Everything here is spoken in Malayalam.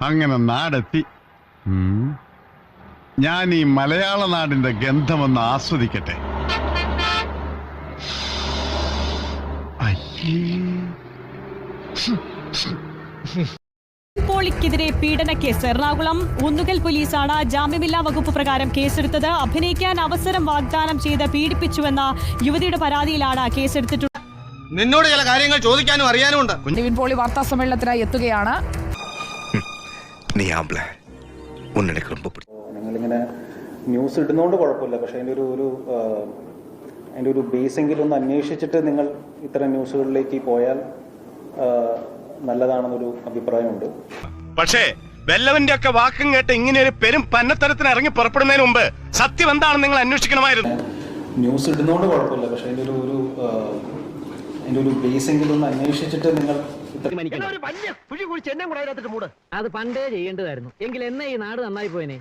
അങ്ങനെ നാടെത്തി. ഞാൻ ഈ മലയാള നാടിന്റെ ഗന്ധമൊന്ന് ആസ്വദിക്കട്ടെ. പോളിക്കെതിരെ പീഡനക്കേസ്. എറണാകുളം ഊന്നുകൽ പോലീസാണ് ജാമ്യമില്ലാ വകുപ്പ് പ്രകാരം കേസെടുത്തത്. അഭിനയിക്കാൻ അവസരം വാഗ്ദാനം ചെയ്ത് പീഡിപ്പിച്ചുവെന്ന യുവതിയുടെ പരാതിയിലാണ് കേസെടുത്തിട്ടുള്ളത്. നിന്നോട് ചില കാര്യങ്ങൾ ചോദിക്കാനും അറിയാനും ഉണ്ട്. നിവിൻ പോളി വാർത്താ സമ്മേളനത്തിനായി എത്തുകയാണ്. നിങ്ങളിങ്ങനെ ന്യൂസ് ഇടുന്നതുകൊണ്ട് കുഴപ്പമില്ല, പക്ഷെ അതിൻ്റെ ഒരു ബേസെങ്കിലും ഒന്ന് അന്വേഷിച്ചിട്ട് നിങ്ങൾ ഇത്തരം ന്യൂസുകളിലേക്ക് പോയാൽ നല്ലതാണെന്നൊരു അഭിപ്രായമുണ്ട്. പക്ഷേ വെല്ലവന്റെ ഒക്കെ വാക്കും കേട്ട് ഇങ്ങനെ ഒരു പെരും പന്നത്തരത്തിന് ഇറങ്ങി പുറപ്പെടുന്നതിന് മുമ്പ് സത്യം എന്താണെന്ന് നിങ്ങൾ അന്വേഷിക്കണമായിരുന്നു. ന്യൂസ് ഇടുന്നതുകൊണ്ട് കുഴപ്പമില്ല, പക്ഷെ അതിൻ്റെ ഒരു ബേസെങ്കിലും ഒന്ന് അന്വേഷിച്ചിട്ട് നിങ്ങൾ അത് പണ്ടേ ചെയ്യേണ്ടതായിരുന്നു. എങ്കിൽ എന്നെ ഈ നാട് നന്നായി പോയനെ.